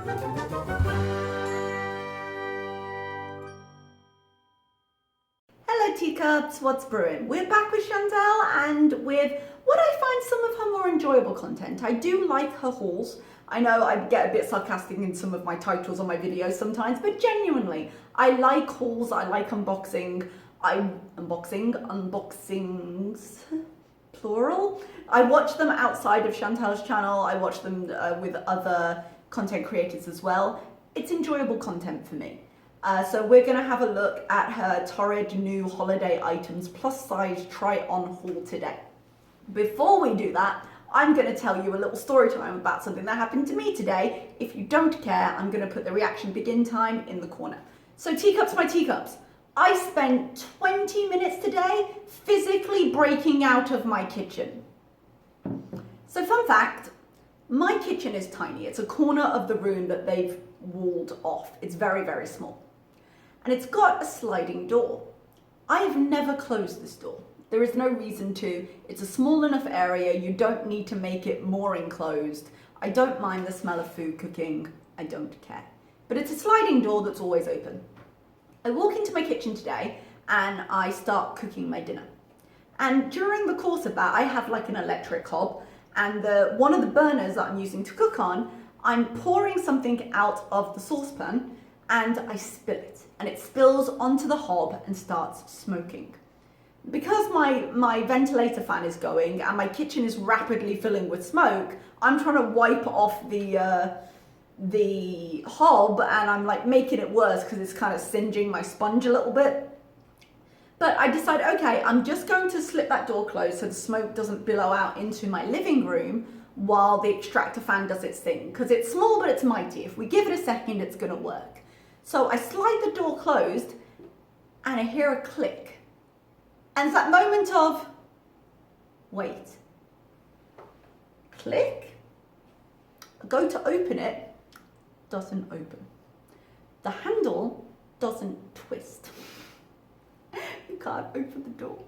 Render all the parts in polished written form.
Hello teacups, what's brewing? We're back with Chantal and with what I find some of her more enjoyable content. I do like her hauls. I know I get a bit sarcastic in some of my titles on my videos sometimes, but genuinely, I like hauls, I like unboxings, plural. I watch them outside of Chantal's channel, I watch them with other content creators as well. It's enjoyable content for me. So we're going to have a look at her Torrid new holiday items plus size try on haul today. Before we do that, I'm going to tell you a little story time about something that happened to me today. If you don't care, I'm going to put the reaction begin time in the corner. So teacups, my teacups. I spent 20 minutes today physically breaking out of my kitchen. So fun fact, my kitchen is tiny. It's a corner of the room that they've walled off. It's very, very small. And it's got a sliding door. I have never closed this door. There is no reason to. It's a small enough area. You don't need to make it more enclosed. I don't mind the smell of food cooking. I don't care. But it's a sliding door that's always open. I walk into my kitchen today and I start cooking my dinner. And during the course of that, I have like an electric hob, and one of the burners that I'm using to cook on, I'm pouring something out of the saucepan and I spill it, and it spills onto the hob and starts smoking. Because my ventilator fan is going and my kitchen is rapidly filling with smoke, I'm trying to wipe off the hob, and I'm like making it worse because it's kind of singeing my sponge a little bit. But I decide, okay, I'm just going to slip that door closed so the smoke doesn't billow out into my living room while the extractor fan does its thing, because it's small but it's mighty. If we give it a second, it's going to work. So I slide the door closed and I hear a click. And it's that moment of, wait, click? I go to open it, doesn't open. The handle doesn't twist. You can't open the door.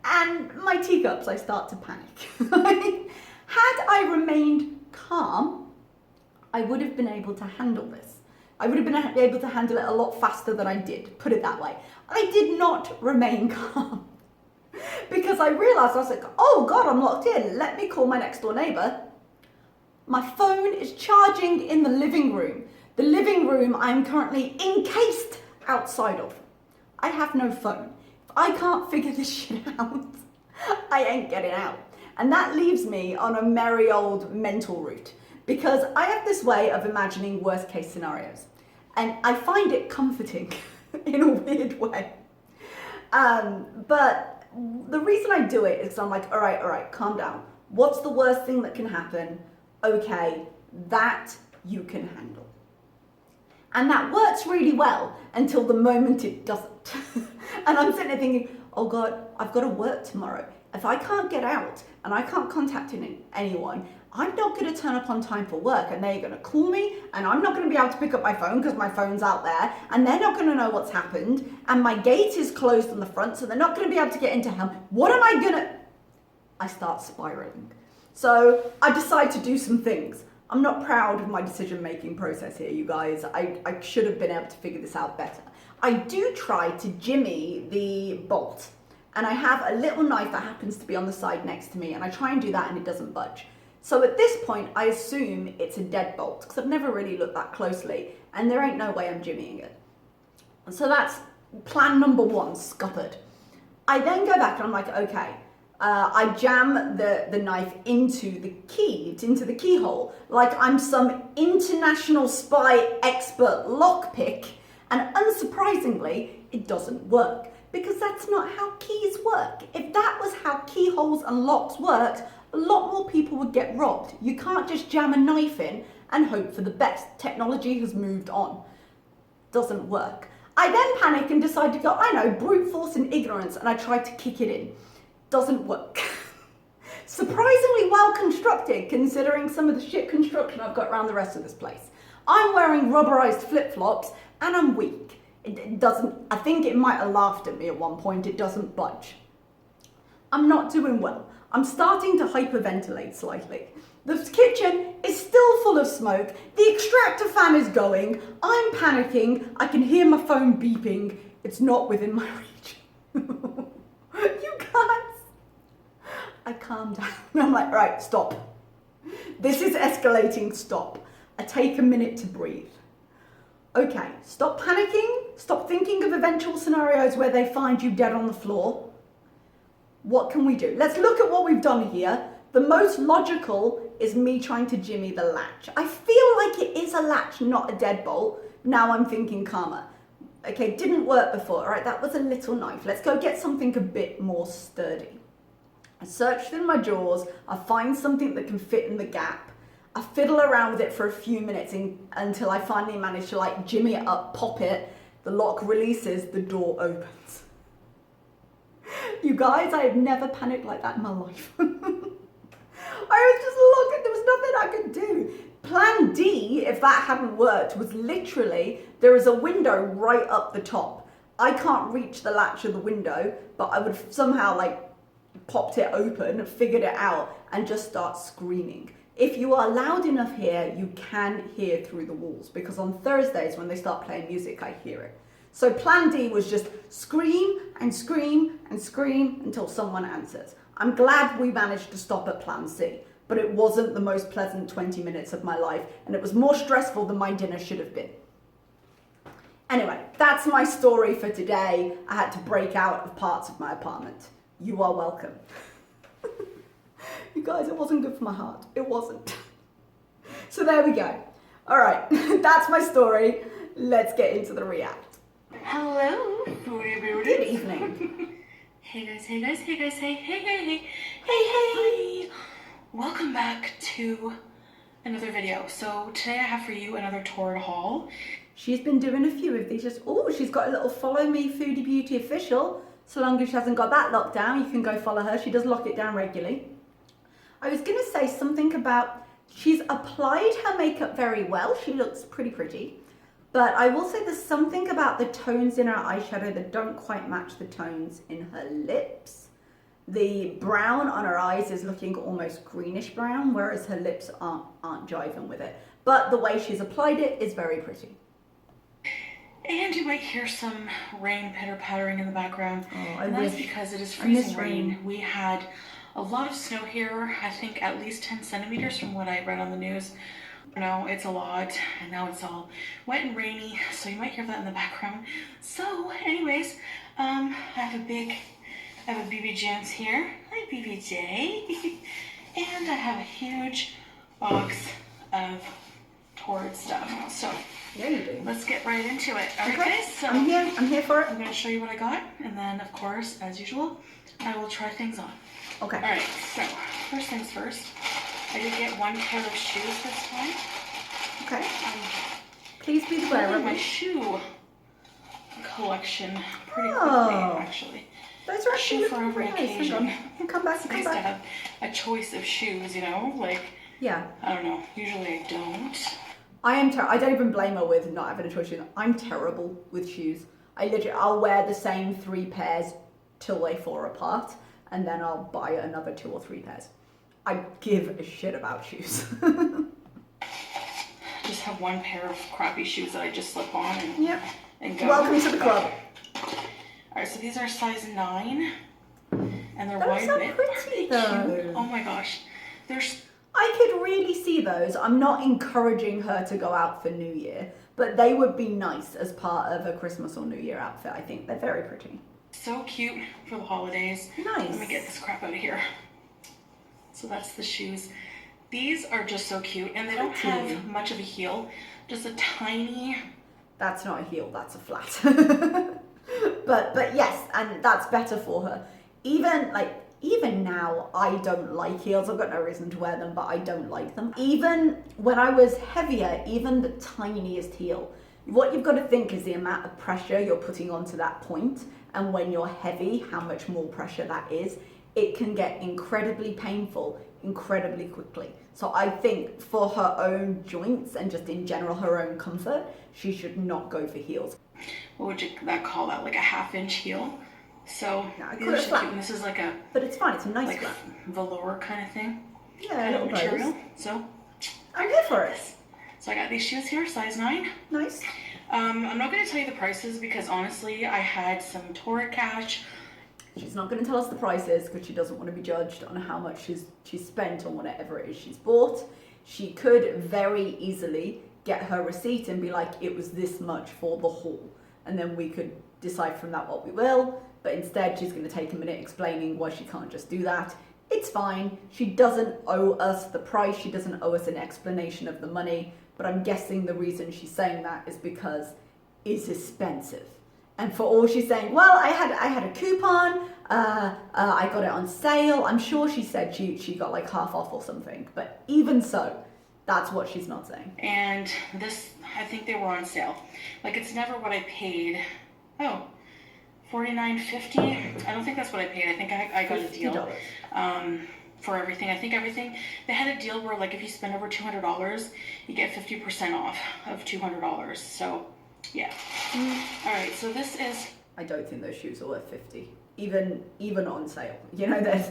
And my teacups, I start to panic. Had I remained calm, I would have been able to handle this. I would have been able to handle it a lot faster than I did, put it that way. I did not remain calm because I realized, I was like, oh God, I'm locked in. Let me call my next door neighbor. My phone is charging in the living room. The living room I'm currently encased outside of. I have no phone. If I can't figure this shit out, I ain't getting out. And that leaves me on a merry old mental route, because I have this way of imagining worst case scenarios. And I find it comforting in a weird way. But the reason I do it is because I'm like, all right, calm down. What's the worst thing that can happen? Okay, that you can handle. And that works really well until the moment it doesn't. And I'm sitting there thinking, oh God, I've got to work tomorrow. If I can't get out and I can't contact anyone, I'm not going to turn up on time for work, and they're going to call me, and I'm not going to be able to pick up my phone because my phone's out there, and they're not going to know what's happened, and my gate is closed on the front, so they're not going to be able to get into home. What am I going to... I start spiraling. So I decide to do some things. I'm not proud of my decision-making process here, you guys. I should have been able to figure this out better. I do try to jimmy the bolt, and I have a little knife that happens to be on the side next to me, and I try and do that and it doesn't budge. So at this point, I assume it's a deadbolt, because I've never really looked that closely, and there ain't no way I'm jimmying it. And so that's plan number one, scuppered. I then go back and I'm like, okay, I jam the knife into the key, into the keyhole, like I'm some international spy expert lockpick, and unsurprisingly, it doesn't work, because that's not how keys work. If that was how keyholes and locks worked, a lot more people would get robbed. You can't just jam a knife in and hope for the best. Technology has moved on. Doesn't work. I then panic and decide to go, I know, brute force and ignorance, and I try to kick it in. Doesn't work. Surprisingly well constructed, considering some of the shit construction I've got around the rest of this place. I'm wearing rubberized flip-flops and I'm weak. It doesn't, I think it might have laughed at me at one point, it doesn't budge. I'm not doing well. I'm starting to hyperventilate slightly. The kitchen is still full of smoke. The extractor fan is going. I'm panicking. I can hear my phone beeping. It's not within my reach. You guys. I calm down. I'm like, right, stop. This is escalating, stop. I take a minute to breathe. Okay, stop panicking. Stop thinking of eventual scenarios where they find you dead on the floor. What can we do? Let's look at what we've done here. The most logical is me trying to jimmy the latch. I feel like it is a latch, not a deadbolt. Now I'm thinking calmer. Okay, didn't work before. All right, that was a little knife. Let's go get something a bit more sturdy. I search through my drawers. I find something that can fit in the gap. I fiddle around with it for a few minutes until I finally manage to like jimmy it up, pop it. The lock releases, the door opens. You guys, I have never panicked like that in my life. I was just looking, there was nothing I could do. Plan D, if that hadn't worked, was literally, there is a window right up the top. I can't reach the latch of the window, but I would somehow like popped it open, figured it out, and just start screaming. If you are loud enough here, you can hear through the walls, because on Thursdays when they start playing music, I hear it. So plan D was just scream and scream and scream until someone answers. I'm glad we managed to stop at plan C, but it wasn't the most pleasant 20 minutes of my life, and it was more stressful than my dinner should have been. Anyway, that's my story for today. I had to break out of parts of my apartment. You are welcome. You guys, it wasn't good for my heart. It wasn't. So there we go. All right, that's my story. Let's get into the react. Hello, Foodie Beauty. Good evening. Hey guys, hey guys, hey guys, hey, hey, hey, hey, hey, hey. Welcome back to another video. So today I have for you another Torrid haul. She's been doing a few of these. She's got a little follow me Foodie Beauty official. So long as she hasn't got that locked down, you can go follow her. She does lock it down regularly. I was going to say something about, she's applied her makeup very well. She looks pretty. But I will say there's something about the tones in her eyeshadow that don't quite match the tones in her lips. The brown on her eyes is looking almost greenish brown, whereas her lips aren't jiving with it. But the way she's applied it is very pretty. And you might hear some rain pitter-pattering in the background. Oh, and that's because it is freezing rain. We had a lot of snow here, I think at least 10 centimeters from what I read on the news. No, it's a lot, and now it's all wet and rainy, so you might hear that in the background. So, anyways, I have a BB Jones here. Hi, BBJ. And I have a huge box of Torrid stuff. So, Yeah, you do. let's get right into it. All right, Okay. guys. So I'm here for it. I'm going to show you what I got, and then, of course, as usual, I will try things on. Okay. All right. So first things first. I did get one pair of shoes this time. Okay. Please be the wearer. My shoe collection pretty quickly, actually. Those are actually Shoe for every occasion. Come back. It's nice to have a choice of shoes, you know? Like, Yeah. I don't know. Usually I don't. I don't even blame her with not having a choice. I'm terrible with shoes. I'll wear the same 3 pairs till they fall apart, and then I'll buy another 2 or 3 pairs. I give a shit about shoes. Just have one pair of crappy shoes that I just slip on and go. Welcome to the club. Alright, so these are size 9, and they're Those wide are width. pretty though. Oh my gosh. I could really see those. I'm not encouraging her to go out for New Year, but they would be nice as part of a Christmas or New Year outfit. I think they're very pretty. So cute for the holidays. Nice. Let me get this crap out of here. So that's the shoes. These are just so cute, and they don't have much of a heel. Just a tiny... That's not a heel, that's a flat. but yes, and that's better for her. Even now, I don't like heels. I've got no reason to wear them, but I don't like them. Even when I was heavier, even the tiniest heel, what you've got to think is the amount of pressure you're putting onto that point, and when you're heavy, how much more pressure that is. It can get incredibly painful incredibly quickly. So I think for her own joints and just in general her own comfort, she should not go for heels. What would you call that? Like a 1/2 inch heel? So No, I these call are it so flat. cute. And this is like a But it's fine, it's a nice flat. velour kind of thing. Yeah, kind of little material. bows. So I'm here for it. So I got these shoes here, size 9. Nice. I'm not going to tell you the prices because honestly, I had some Torrid cash. She's not going to tell us the prices because she doesn't want to be judged on how much she's spent on whatever it is she's bought. She could very easily get her receipt and be like, it was this much for the haul. And then we could decide from that what we will. But instead, she's going to take a minute explaining why she can't just do that. It's fine. She doesn't owe us the price. She doesn't owe us an explanation of the money. But I'm guessing the reason she's saying that is because it's expensive. And for all she's saying, well, I had a coupon, I got it on sale. I'm sure she said she got like half off or something. But even so, that's what she's not saying. And this, I think they were on sale. Like, it's never what I paid. Oh, $49.50. I don't think that's what I paid. I think I got a deal for everything. I think everything, they had a deal where like if you spend over $200, you get 50% off of $200. So yeah. All right, so this is, I don't think those shoes are worth 50, even on sale. You know, there's,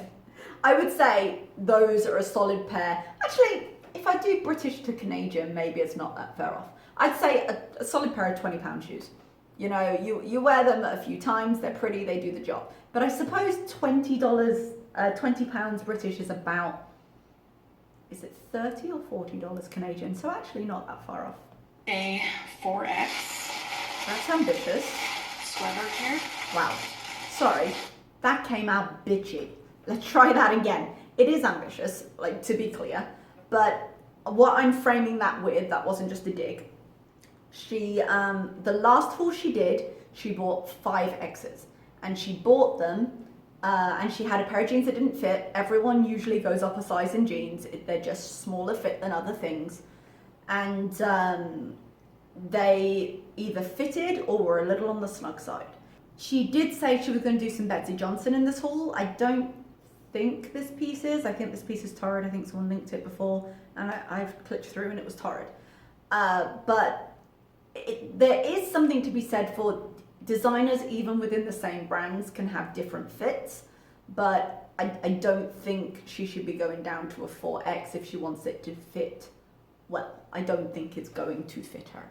I would say those are a solid pair. Actually, if I do British to Canadian, maybe it's not that far off. I'd say a solid pair of £20 shoes. You know, you wear them a few times, they're pretty, they do the job. But I suppose £20 British is about, is it $30 or $40 Canadian? So actually not that far off. a 4X That's ambitious. sweater here. Wow. Sorry, that came out bitchy. Let's try that again. It is ambitious, like, to be clear. But what I'm framing that with, that wasn't just a dig. She, the last haul she did, she bought 5 X's. And she bought them, and she had a pair of jeans that didn't fit. Everyone usually goes up a size in jeans. They're just smaller fit than other things. And they either fitted or were a little on the snug side. She did say she was going to do some Betsy Johnson in this haul. I don't think this piece is. I think this piece is Torrid. I think someone linked it before, and I've clicked through and it was Torrid. But there is something to be said for designers, even within the same brands, can have different fits. But I don't think she should be going down to a 4X if she wants it to fit well. I don't think it's going to fit her.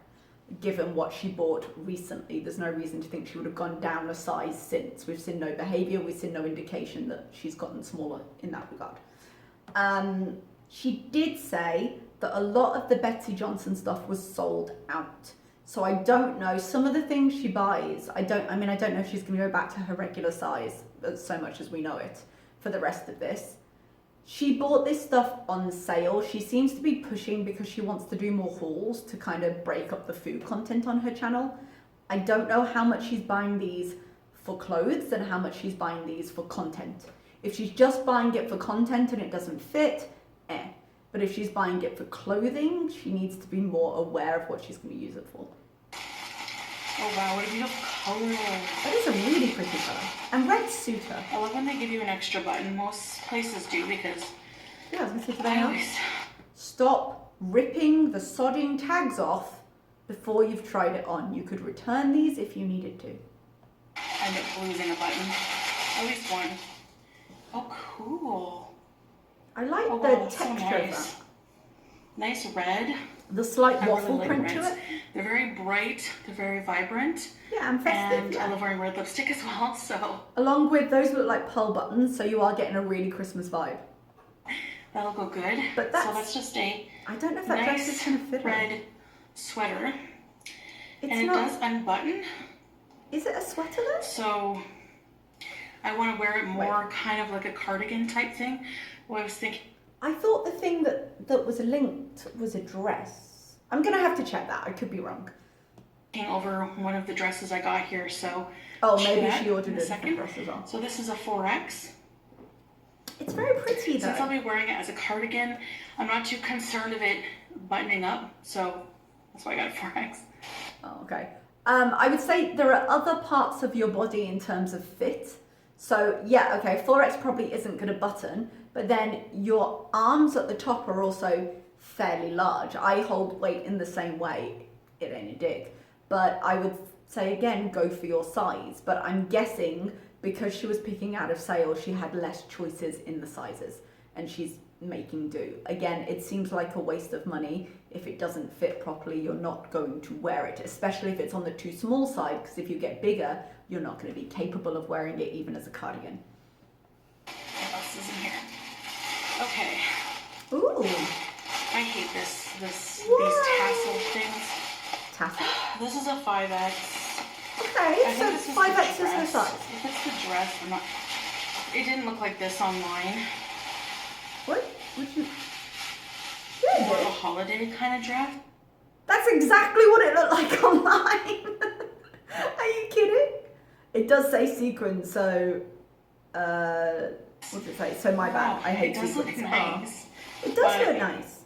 Given what she bought recently, there's no reason to think she would have gone down a size since. We've seen no behaviour, we've seen no indication that she's gotten smaller in that regard. She did say that a lot of the Betsy Johnson stuff was sold out. So I don't know, some of the things she buys, I don't know if she's going to go back to her regular size, so much as we know it, for the rest of this. She bought this stuff on sale. She seems to be pushing because she wants to do more hauls to kind of break up the food content on her channel. I don't know how much she's buying these for clothes and how much she's buying these for content. If she's just buying it for content and it doesn't fit, But if she's buying it for clothing, she needs to be more aware of what she's going to use it for. Oh wow, what a beautiful color. That is a really pretty color. And red suit her. I love when they give you an extra button. Most places do because Yeah, I was going to say to I that. always... Stop ripping the sodding tags off before you've tried it on. You could return these if you needed to. end up losing a button. At least one. Oh, cool. I like Oh, the wow, that's so texture of nice. that. Nice red. The slight I waffle really like print to reds. it. They're very bright. They're very vibrant. Yeah, and festive. And Yeah. I love wearing red lipstick as well, so Along with those look like pearl buttons, so you are getting a really Christmas vibe. that'll go good. But So that's- that's just a I don't know if that dress is nice going to fit her. red sweater. It's And it not. does unbutton. Is it a sweater though? So I want to wear it more kind of like a cardigan type thing. Well, I was thinking I thought the thing that was linked was a dress. I'm going to have to check that. I could be wrong. over one of the dresses I got here. So Oh, check maybe that she ordered in a a different second. dress as well. So this is a 4X. It's very pretty Since I'll though. be wearing it as a cardigan, I'm not too concerned of it buttoning up. So that's why I got a 4X. Oh, okay. I would say there are other parts of your body in terms of fit. So yeah, okay, 4X probably isn't going to button, but then your arms at the top are also fairly large. I hold weight in the same way, it ain't a dig. But I would say again, go for your size. But I'm guessing because she was picking out of sale, she had less choices in the sizes. And she's making do. Again, it seems like a waste of money. If it doesn't fit properly, you're not going to wear it, especially if it's on the too small side, because if you get bigger, you're not going to be capable of wearing it even as a cardigan. What else is in here? Okay. Ooh. I hate these tassel things. Tassel. This is a 5X. Okay, so 5X is her size. If it's the dress, I'm not. It didn't look like this online. What? Would you? More of a holiday kind of dress. That's exactly what it looked like online. Are you kidding? It does say sequins, so what's it say? So my bad. I hate sequins. It does look nice. It does look nice.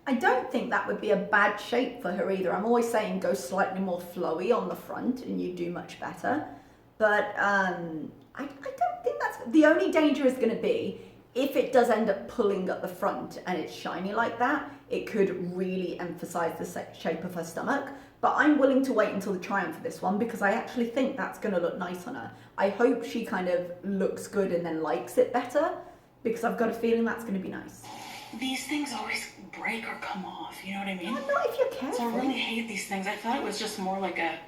I don't think that would be a bad shape for her either. I'm always saying go slightly more flowy on the front and you do much better. But I don't think that's... The only danger is going to be if it does end up pulling at the front and it's shiny like that, it could really emphasize the shape of her stomach. But I'm willing to wait until the try-on for this one because I actually think that's going to look nice on her. I hope she kind of looks good and then likes it better because I've got a feeling that's going to be nice. These things always break or come off, you know what I mean? Well, not if you're careful. So I really hate these things. I thought it was just more like a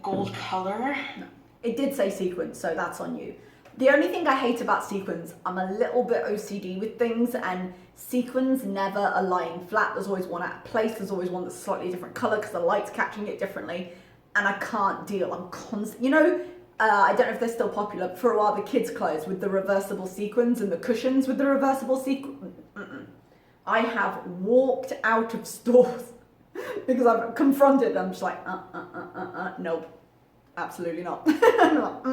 gold color. No. It did say sequins, so that's on you. The only thing I hate about sequins, I'm a little bit OCD with things, and sequins never are lying flat. There's always one out of place. There's always one that's slightly different color because the light's catching it differently, and I can't deal. I'm constant. You know, I don't know if they're still popular. But for a while, the kids' clothes with the reversible sequins and the cushions with the reversible sequins. I have walked out of stores because I've confronted. I'm just like, nope, absolutely not. I'm like,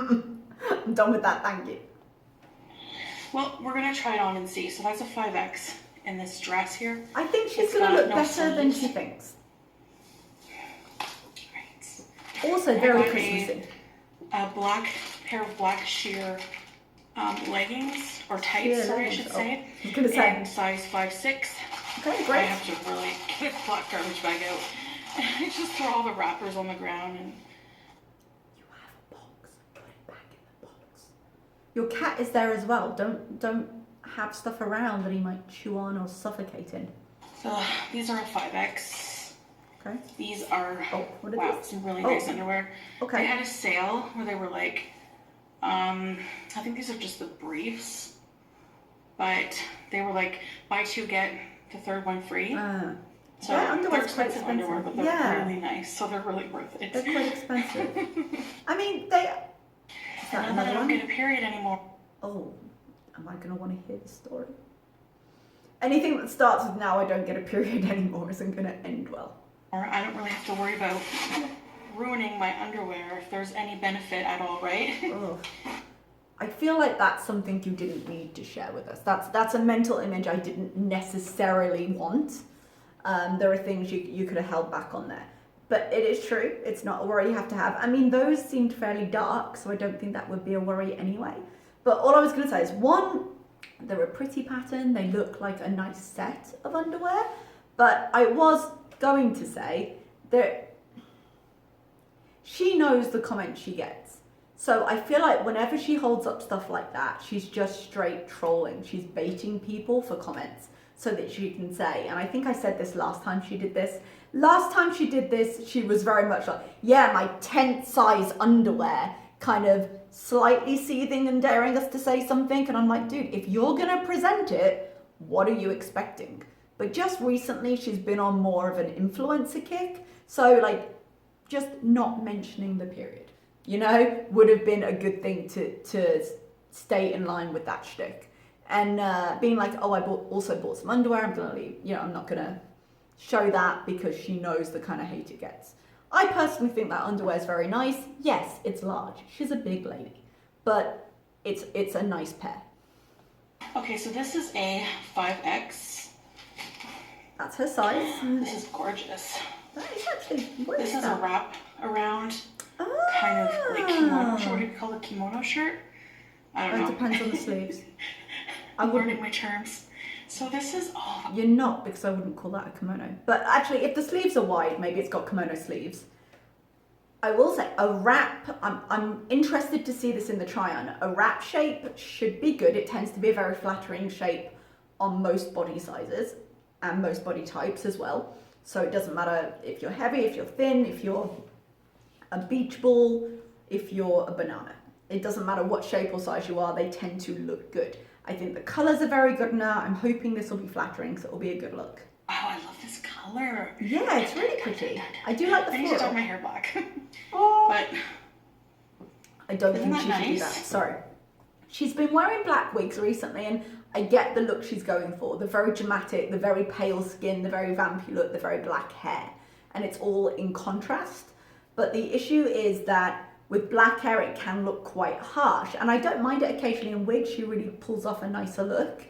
I'm done with that, thank you. Well, we're gonna try it on and see. So that's a 5X in this dress here. I think she's gonna look better than she thinks. Right. Also very Christmassy. A pair of black sheer leggings, or tights, I should say. I was gonna say. And size 5'6". Okay, great. I have to really get a black garbage bag out. I just throw all the wrappers on the ground and... You have a box. Put it back in the box. Your cat is there as well. Don't have stuff around that he might chew on or suffocate in. So these are a 5X. Okay. These are what are these? some really nice underwear. Okay. They had a sale where they were like, I think these are just the briefs, but they were like buy two get the third one free. So they're expensive underwear, but they're really nice, so they're really worth it. They're quite expensive. I mean, Now that I don't get a period anymore. Oh, am I gonna want to hear the story? Anything that starts with now I don't get a period anymore isn't gonna end well. Or I don't really have to worry about ruining my underwear if there's any benefit at all, right? I feel like that's something you didn't need to share with us. That's a mental image I didn't necessarily want. There are things you could have held back on there. But it is true, it's not a worry you have to have. I mean, those seemed fairly dark, so I don't think that would be a worry anyway. But all I was going to say is, one, they're a pretty pattern, they look like a nice set of underwear, but I was going to say that she knows the comments she gets. So I feel like whenever she holds up stuff like that, she's just straight trolling. She's baiting people for comments so that she can say, and I think I said this last time she did this. Last time she did this, she was very much like, yeah, my 10th size underwear, kind of slightly seething and daring us to say something. And I'm like, dude, if you're gonna present it, what are you expecting? But just recently, she's been on more of an influencer kick. So like, just not mentioning the period, you know, would have been a good thing to stay in line with that shtick. And being like, oh, I also bought some underwear, I'm gonna leave, you know, I'm not gonna show that because she knows the kind of hate it gets. I personally think that underwear is very nice. Yes, it's large. She's a big lady, but it's a nice pair. Okay, so this is a 5X. That's her size. This is gorgeous. That is actually, this is a wrap around kind of like kimono shirt. What do you call a kimono shirt? I don't know. It depends on the sleeves. I'm learning my terms. So this is You're not, because I wouldn't call that a kimono. But actually, if the sleeves are wide, maybe it's got kimono sleeves. I will say a wrap, I'm interested to see this in the try-on. A wrap shape should be good. It tends to be a very flattering shape on most body sizes and most body types as well. So it doesn't matter if you're heavy, if you're thin, if you're a beach ball, if you're a banana. It doesn't matter what shape or size you are, they tend to look good. I think the colours are very good now. I'm hoping this will be flattering, so it'll be a good look. Oh, I love this color. Yeah, it's really pretty. I do like the I need to dye my hair black. But I don't think that she should do that. Sorry. She's been wearing black wigs recently, and I get the look she's going for. The very dramatic, the very pale skin, the very vampy look, the very black hair. And it's all in contrast. But the issue is that with black hair, it can look quite harsh. And I don't mind it occasionally in wigs. She really pulls off a nicer look.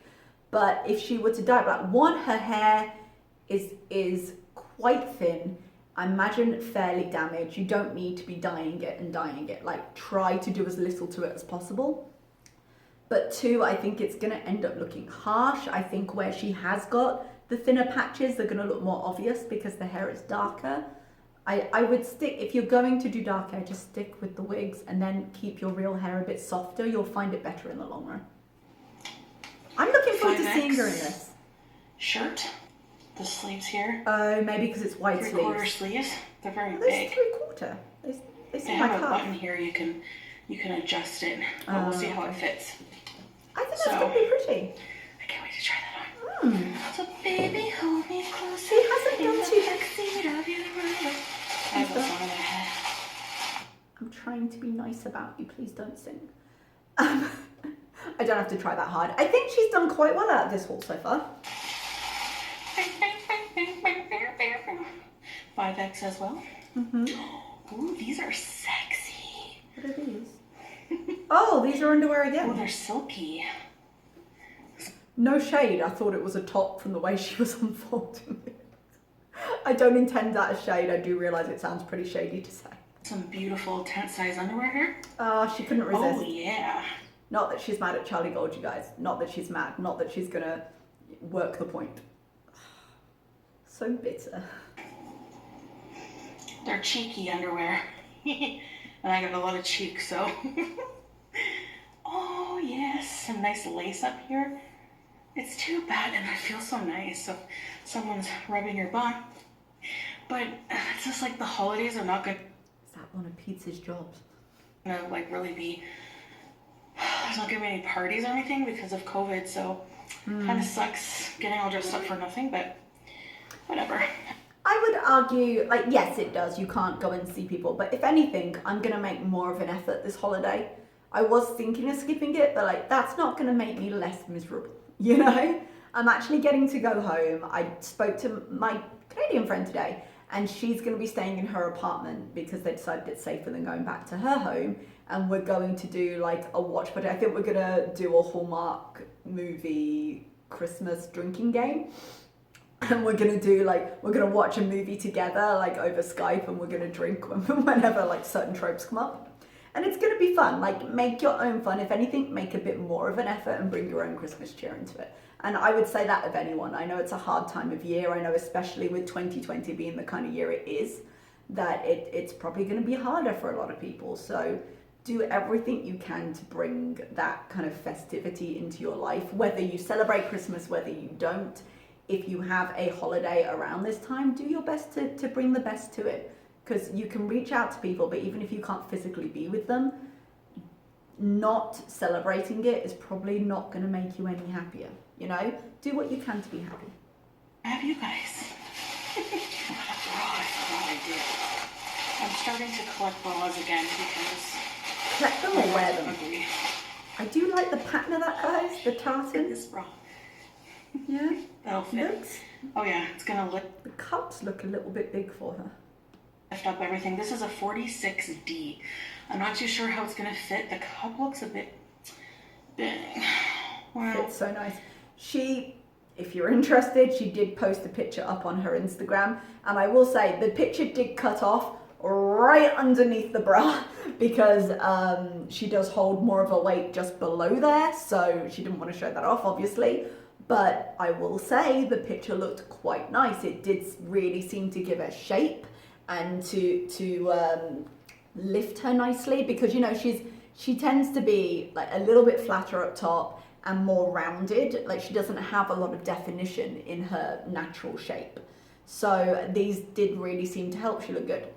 But if she were to dye black, one, her hair is quite thin. I imagine fairly damaged. You don't need to be dyeing it and dyeing it. Like, try to do as little to it as possible. But two, I think it's gonna end up looking harsh. I think where she has got the thinner patches, they're gonna look more obvious because the hair is darker. I would stick, if you're going to do dark hair, just stick with the wigs and then keep your real hair a bit softer. You'll find it better in the long run. I'm looking forward to seeing her in this. Shirt, the sleeves here. Oh, maybe because it's wide sleeves. 3/4 sleeves. They're very There's big. 3/4. They seem like have a half. button here. You can adjust it, but we'll see how it fits. I think that's gonna be pretty. I can't wait to try that on. So baby, hold me close. She hasn't done too. I have a song in my head. I'm trying to be nice about you. Please don't sing. I don't have to try that hard. I think she's done quite well out of this haul so far. 5X as well. Mm-hmm. Ooh, these are sexy. What are these? Oh, these are underwear again. Oh, they're silky. No shade. I thought it was a top from the way she was unfolding it. I don't intend that as shade. I do realise it sounds pretty shady to say. Some beautiful tent size underwear here. She couldn't resist. Oh, yeah. Not that she's mad at Charlie Gold, you guys. Not that she's mad. Not that she's gonna work the point. So bitter. They're cheeky underwear. And I got a lot of cheek, so. Oh, yes. Some nice lace up here. It's too bad, and I feel so nice. So someone's rubbing your butt. But it's just like the holidays are not good. Is that one of Pete's jobs? Like really be. There's not gonna be any parties or anything because of COVID, so kind of sucks getting all dressed up for nothing, but whatever. I would argue, like, yes, it does. You can't go and see people, but if anything, I'm gonna make more of an effort this holiday. I was thinking of skipping it, but like, that's not gonna make me less miserable, you know? I'm actually getting to go home. I spoke to my Canadian friend today, and she's gonna be staying in her apartment because they decided it's safer than going back to her home. And we're going to do like a watch party. I think we're gonna do a Hallmark movie Christmas drinking game. And we're gonna do like, we're gonna watch a movie together, like over Skype, and we're gonna drink whenever like certain tropes come up. And it's gonna be fun. Like, make your own fun. If anything, make a bit more of an effort and bring your own Christmas cheer into it. And I would say that of anyone. I know it's a hard time of year. I know especially with 2020 being the kind of year it is, that it's probably gonna be harder for a lot of people. So do everything you can to bring that kind of festivity into your life, whether you celebrate Christmas, whether you don't. If you have a holiday around this time, do your best to bring the best to it, because you can reach out to people, but even if you can't physically be with them, not celebrating it is probably not going to make you any happier. You know, do what you can to be happy. Have you guys? I forgot I did. I'm starting to collect bras again because Collect them or wear them? ugly. I do like the pattern of that, guys. The tartan. This bra. Yeah. That'll fit. Looks. Oh yeah, it's gonna The cups look a little bit big for her. lift up everything. This is a 46D. I'm not too sure how it's gonna fit. The cup looks a bit big. Wow. It's so nice. She, if you're interested, she did post a picture up on her Instagram, and I will say the picture did cut off right underneath the bra because she does hold more of a weight just below there, so she didn't want to show that off, obviously. But I will say the picture looked quite nice. It did really seem to give her shape and to lift her nicely, because you know she tends to be like a little bit flatter up top and more rounded. Like she doesn't have a lot of definition in her natural shape. So these did really seem to help. She looked good.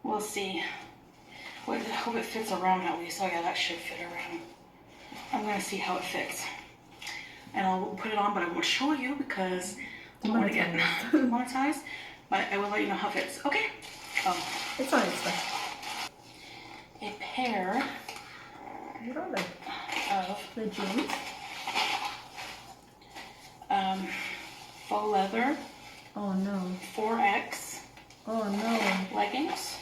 We'll see. I hope it fits around at least. Oh yeah, that should fit around. I'm gonna see how it fits. And I'll put it on, but I won't show you because I don't want to get monetized. But I will let you know how it fits. Okay. It's on its way. A pair What are they? of The jeans. faux leather Oh no. 4X Oh no. leggings.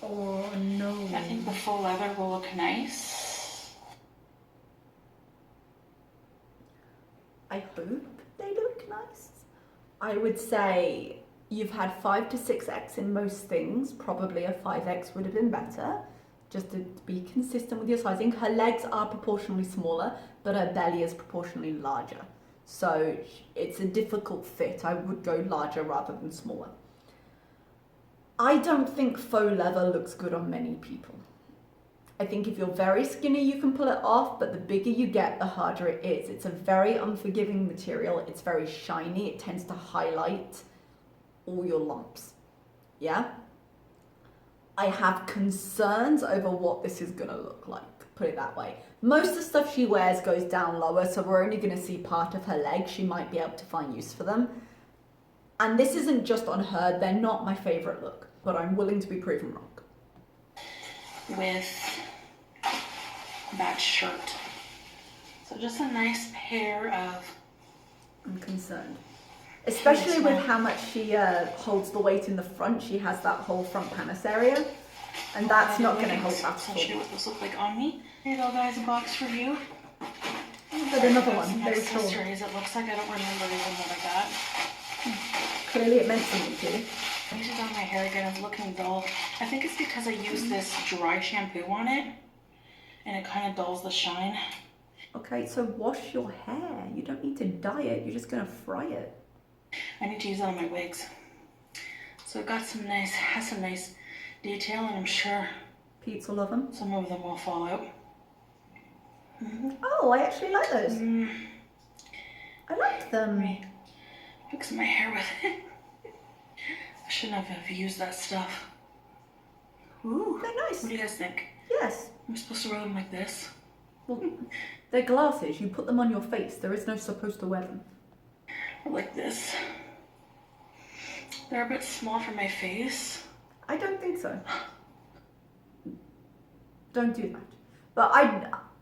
Oh no. I think the faux leather will look nice. I hope they look nice. I would say you've had 5 to 6X in most things. Probably a 5X would have been better, just to be consistent with your sizing. Her legs are proportionally smaller, but her belly is proportionally larger. So it's a difficult fit. I would go larger rather than smaller. I don't think faux leather looks good on many people. I think if you're very skinny, you can pull it off, but the bigger you get, the harder it is. It's a very unforgiving material. It's very shiny. It tends to highlight all your lumps. Yeah? I have concerns over what this is going to look like, put it that way. Most of the stuff she wears goes down lower, so we're only going to see part of her leg. She might be able to find use for them. And this isn't just on her. They're not my favorite look, but I'm willing to be proven wrong. With that shirt. So just a nice pair of... I'm concerned. Especially with how much she holds the weight in the front. She has that whole front panic area. And that's not going to help at all. I'll show you what this looks like on me. Here you go, guys, a box for you. But another one, some very tall. accessories. It looks like I don't remember even what I got. Clearly it meant something to you. I used it on my hair again. It's looking dull. I think it's because I used this dry shampoo on it. And it kind of dulls the shine. Okay, so wash your hair. You don't need to dye it. You're just going to fry it. I need to use that on my wigs. So it got has some nice detail, and I'm sure Pete's will love them. some of them will fall out. Oh, I actually like those. I liked Let them. me fix my hair with it. I shouldn't have used that stuff. Ooh, They're nice. what do you guys think? Yes. Am I supposed to wear them like this? Well, they're glasses. You put them on your face. There is no supposed to wear them. Or like this? They're a bit small for my face. I don't think so. Don't do that. But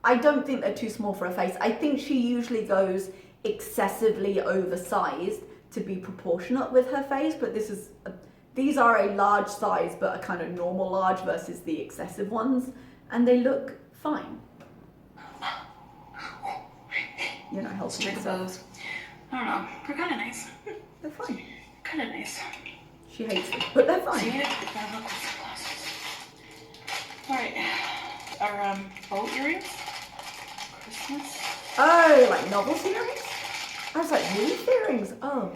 I don't think they're too small for her face. I think she usually goes excessively oversized to be proportionate with her face, but these are a large size, but a kind of normal large versus the excessive ones, and they look fine. You're not helping Straight yourself. bows. I don't know. They're kind of nice. They're fine. Kind of nice. She hates them, but they're See fine. it? Gotta look with sunglasses. Alright. Our boat earrings. Christmas. Oh, like novelty earrings? I was like, wreath earrings? Oh.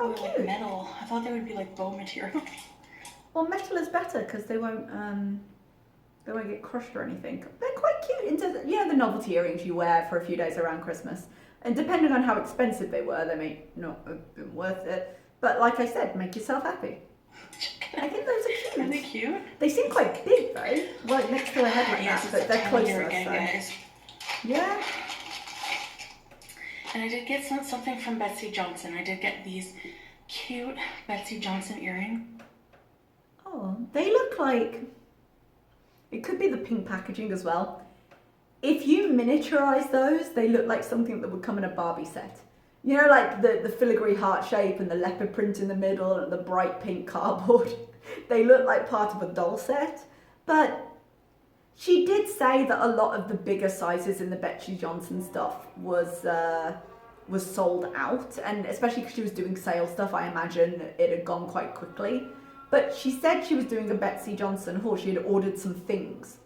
Oh, Ooh, like cute. metal. I thought they would be like bow material. Well, metal is better because they won't get crushed or anything. They're quite cute. You know the novelty earrings you wear for a few days around Christmas. And depending on how expensive they were, they may not have been worth it. But like I said, make yourself happy. I think those are cute. Are they cute? They seem quite big though, like next to her head like Yes, that, it's but the they're time of closer. year again, So. guys. Yeah. And I did get something from Betsy Johnson. I did get these cute Betsy Johnson earrings. Oh, they look like, it could be the pink packaging as well. If you miniaturize those, they look like something that would come in a Barbie set. You know, like the filigree heart shape and the leopard print in the middle and the bright pink cardboard. They look like part of a doll set. But she did say that a lot of the bigger sizes in the Betsy Johnson stuff was sold out. And especially because she was doing sale stuff, I imagine it had gone quite quickly. But she said she was doing a Betsy Johnson haul. She had ordered some things.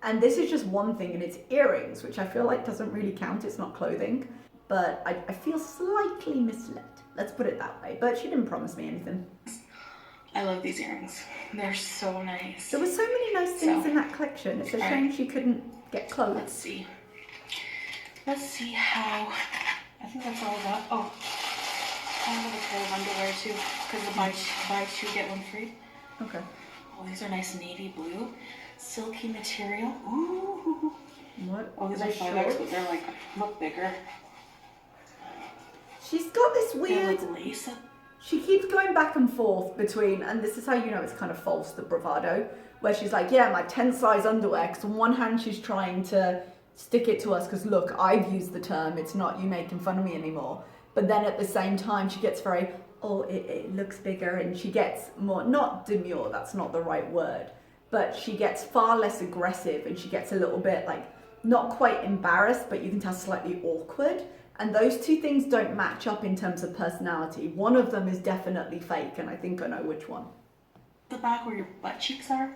And this is just one thing, and it's earrings, which I feel like doesn't really count. It's not clothing. But I feel slightly misled. Let's put it that way. But she didn't promise me anything. I love these earrings. They're so nice. There were so many nice things in that collection. It's a shame she couldn't get clothes. Let's see. Let's see how. I think that's all that. Oh, I have a pair of underwear too, because the buy two get one free. Okay. Oh, these are nice navy blue, silky material. Ooh. What? Oh, these are 5X, but they're like look bigger. She's got this weird. They look lace. She keeps going back and forth between, and this is how you know it's kind of false, the bravado, where she's like, yeah, my 10 size underwear, because on one hand she's trying to stick it to us, because look, I've used the term, it's not you making fun of me anymore. But then at the same time she gets very, oh, it looks bigger, and she gets more, not demure, that's not the right word, but she gets far less aggressive, and she gets a little bit like, not quite embarrassed, but you can tell slightly awkward. And those two things don't match up in terms of personality. One of them is definitely fake, and I think I know which one. The back where your butt cheeks are?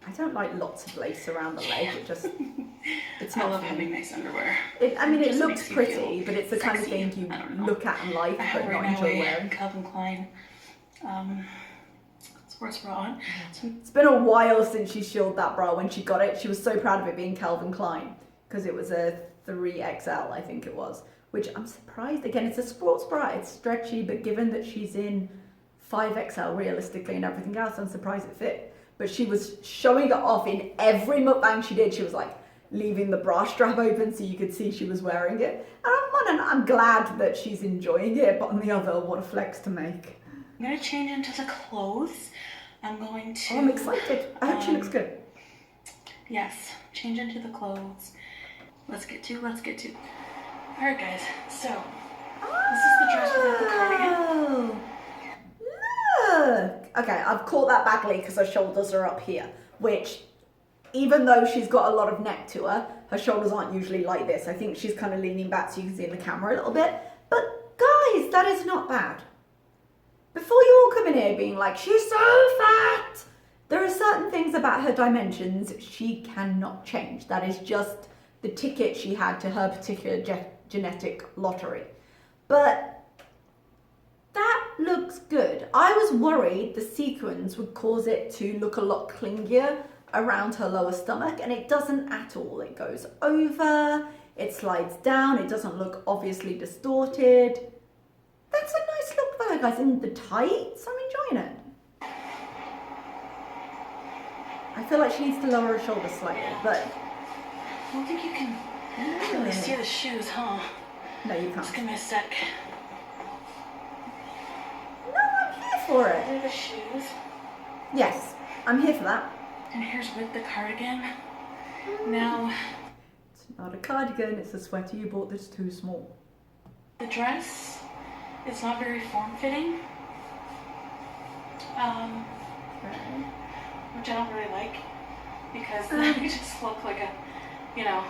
I don't like lots of lace around the leg. It just, it's not. I love having nice underwear. It looks pretty, but it's the kind of thing you look at and like, but not enjoy wearing. Calvin Klein sports bra on. It's been a while since she showed that bra. When she got it, she was so proud of it being Calvin Klein, because it was a 3XL, I think it was. Which I'm surprised, again, it's a sports bra, it's stretchy, but given that she's in 5XL realistically and everything else, I'm surprised it fit. But she was showing it off in every mukbang she did. She was like leaving the bra strap open so you could see she was wearing it. And on one hand, I'm glad that she's enjoying it, but on the other, what a flex to make. I'm gonna change into the clothes. I'm going to... Oh, I'm excited. I hope she looks good. Yes, change into the clothes. Let's get to. Alright guys, so this is the dress without the cardigan. Look! Okay, I've caught that badly because her shoulders are up here, which, even though she's got a lot of neck to her, her shoulders aren't usually like this. I think she's kind of leaning back so you can see in the camera a little bit. But guys, that is not bad. Before you all come in here being like, she's so fat, there are certain things about her dimensions she cannot change. That is just the ticket she had to her particular genetic lottery. But that looks good. I was worried the sequins would cause it to look a lot clingier around her lower stomach, and it doesn't at all. It goes over, it slides down, it doesn't look obviously distorted. That's a nice look for her, guys. In the tights, I'm enjoying it. I feel like she needs to lower her shoulders slightly, but... I don't think you can really see the shoes, huh? No, you can't. Just give me a sec. No, I'm here for it. Here are the shoes. Yes, I'm here for that. And here's with the cardigan. Now... It's not a cardigan, it's a sweater you bought that's too small. The dress is not very form-fitting. Okay. Which I don't really like, because then you just look like a, you know.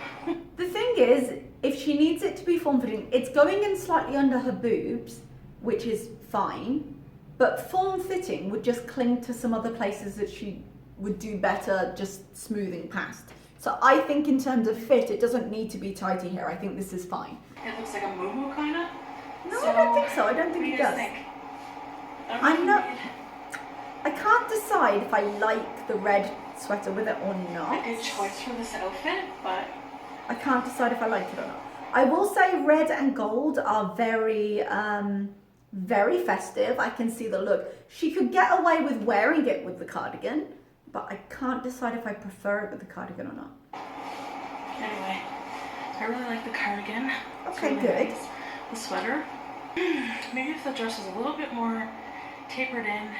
The thing is, if she needs it to be form-fitting, it's going in slightly under her boobs, which is fine, but form-fitting would just cling to some other places that she would do better just smoothing past. So I think in terms of fit, it doesn't need to be tighty here. I think this is fine. It looks like a moo-moo kind of. No, I don't think so. I don't think it does. I'm not... I can't decide if I like the red sweater with it or not. A good choice for this outfit, but... I can't decide if I like it or not. I will say red and gold are very, very festive. I can see the look. She could get away with wearing it with the cardigan, but I can't decide if I prefer it with the cardigan or not. Anyway, I really like the cardigan. Okay, really good. Nice. The sweater. Maybe if the dress is a little bit more tapered in,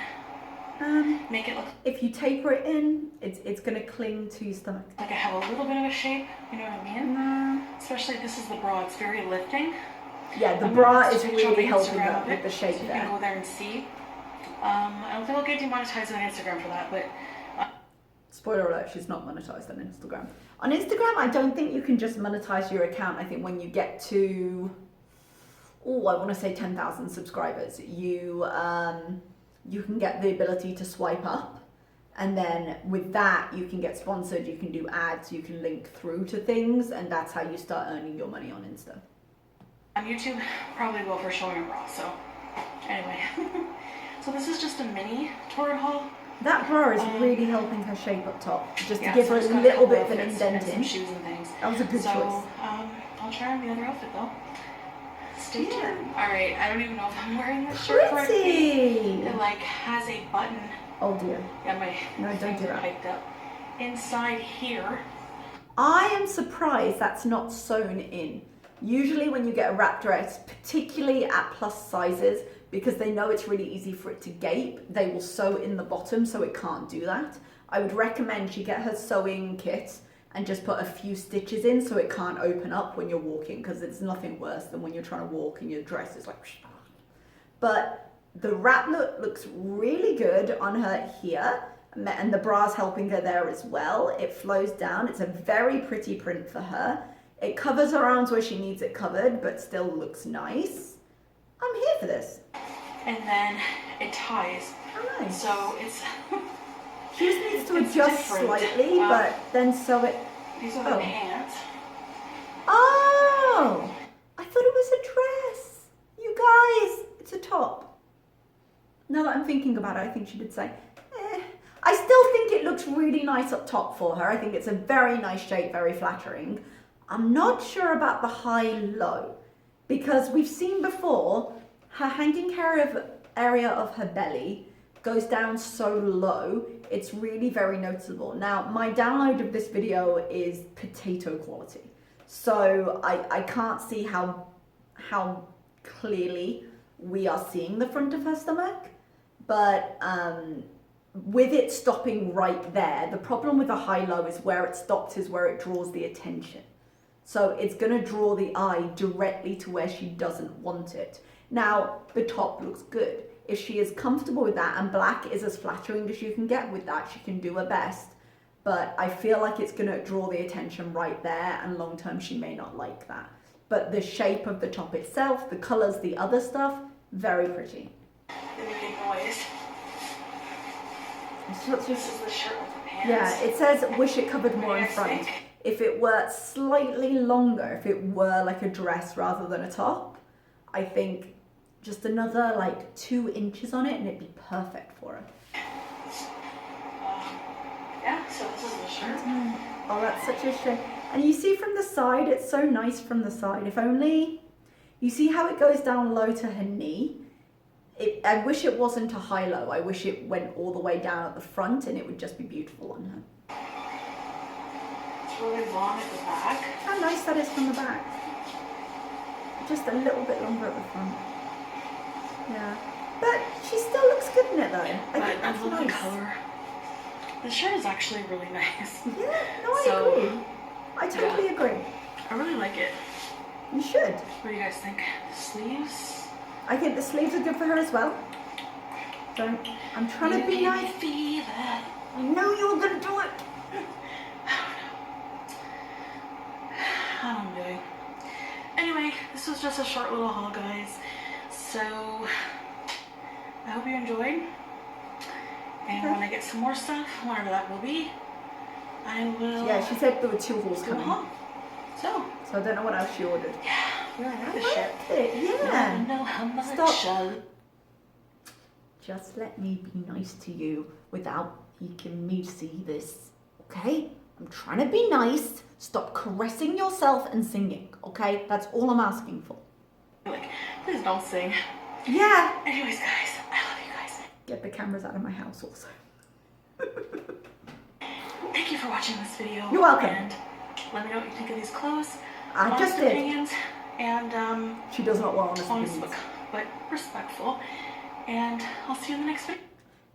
make it look if you taper it in, it's gonna cling to your stomach. like I have a little bit of a shape, you know what I mean? Especially this is the bra, it's very lifting. Yeah, the bra is really helping up with the shape so you there. can go there and see. I don't think I'll get demonetized on Instagram for that, but... Spoiler alert, she's not monetized on Instagram. On Instagram, I don't think you can just monetize your account. I think when you get to, I want to say 10,000 subscribers, you can get the ability to swipe up. And then with that, you can get sponsored, you can do ads, you can link through to things, and that's how you start earning your money on Insta. On YouTube, probably will for showing a bra, so anyway. So So this is just a mini Torrid haul. That bra is really helping her shape up top, just to give her so a little bit of an outfits and indenting. some shoes and things. That was a good choice. I'll try on the other outfit though. Stay tuned. Yeah. All right, I don't even know if I'm wearing this shirt correctly. It like has a button. Oh dear. Yeah, my No, don't do that. hiked up. Inside here. I am surprised that's not sewn in. Usually when you get a wrap dress, particularly at plus sizes, because they know it's really easy for it to gape, they will sew in the bottom so it can't do that. I would recommend she get her sewing kit and just put a few stitches in so it can't open up when you're walking, because it's nothing worse than when you're trying to walk and your dress is like... But the wrap look looks really good on her here, and the bra's helping her there as well. It flows down. It's a very pretty print for her. It covers her arms where she needs it covered, but still looks nice. I'm here for this. And then it ties. Oh, nice. So it's... She just needs to adjust slightly, but then sew it. These are the pants. Oh! I thought it was a dress. You guys, it's a top. Now that I'm thinking about it, I think she did say, I still think it looks really nice up top for her. I think it's a very nice shape, very flattering. I'm not sure about the high-low, because we've seen before her hanging area of her belly goes down so low, it's really very noticeable. Now, my download of this video is potato quality, so I can't see how clearly we are seeing the front of her stomach, but with it stopping right there, the problem with the high-low is where it stops is where it draws the attention. So it's going to draw the eye directly to where she doesn't want it. Now, the top looks good. If she is comfortable with that, and black is as flattering as you can get with that, she can do her best. But I feel like it's going to draw the attention right there, and long term she may not like that. But the shape of the top itself, the colors, the other stuff, very pretty. They make a noise. This is the shirt with the pants. Yeah, it says wish it covered more in front. If it were slightly longer, if it were like a dress rather than a top, I think just another like 2 inches on it and it'd be perfect for her. Yeah, so this is the shirt. Oh, that's such a shame. And you see from the side, it's so nice from the side. If only, you see how it goes down low to her knee? I wish it wasn't a high-low. I wish it went all the way down at the front and it would just be beautiful on her. It's really long at the back. How nice that is from the back. Just a little bit longer at the front. Yeah. But she still looks good in it though. I think that's love nice. The color. The shirt is actually really nice. Yeah, no, I agree. I totally agree. I really like it. You should. What do you guys think? The sleeves? I think the sleeves are good for her as well. So I'm trying to be nice. I know you were going to do it. I don't know what I'm doing. Anyway, this was just a short little haul, guys. So I hope you enjoyed. And when I get some more stuff, whatever that will be, I will. Yeah, she said there were 2 hauls coming. So I don't know what else she ordered. Yeah, the shirt. Yeah. No, how much? Stop. Just let me be nice to you without making me see this, okay? I'm trying to be nice. Stop caressing yourself and singing, okay? That's all I'm asking for. Like, please don't sing. Yeah. Anyways, guys, I love you guys. Get the cameras out of my house also. Thank you for watching this video. You're welcome. And let me know what you think of these clothes. I just did. Opinions, and she does not want honest opinions, but respectful. And I'll see you in the next video.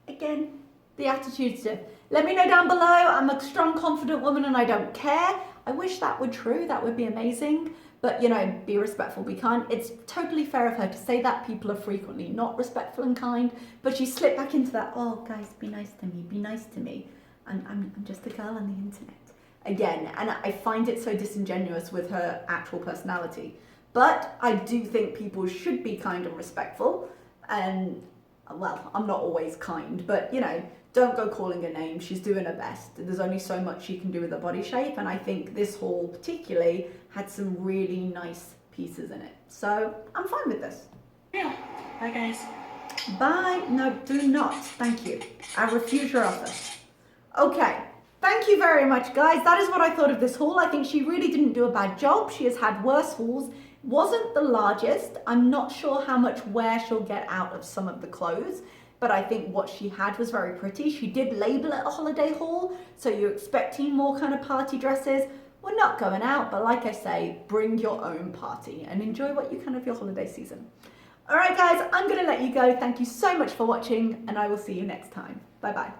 Again, the attitude stuff. Let me know down below. I'm a strong, confident woman and I don't care. I wish that were true. That would be amazing. But, you know, be respectful, be kind. It's totally fair of her to say that. People are frequently not respectful and kind. But she slipped back into that, oh, guys, be nice to me. Be nice to me. I'm just a girl on the internet. Again, and I find it so disingenuous with her actual personality. But I do think people should be kind and respectful. And, well, I'm not always kind, but, you know, don't go calling her names. She's doing her best. There's only so much she can do with her body shape, and I think this haul particularly had some really nice pieces in it. So I'm fine with this. Yeah. Bye, guys. Bye. No, do not. Thank you. I refuse your offer. Okay. Thank you very much, guys. That is what I thought of this haul. I think she really didn't do a bad job. She has had worse hauls. Wasn't the largest. I'm not sure how much wear she'll get out of some of the clothes, but I think what she had was very pretty. She did label it a holiday haul, so you're expecting more kind of party dresses. We're not going out, but like I say, bring your own party and enjoy what you can of your holiday season. All right, guys, I'm going to let you go. Thank you so much for watching, and I will see you next time. Bye-bye.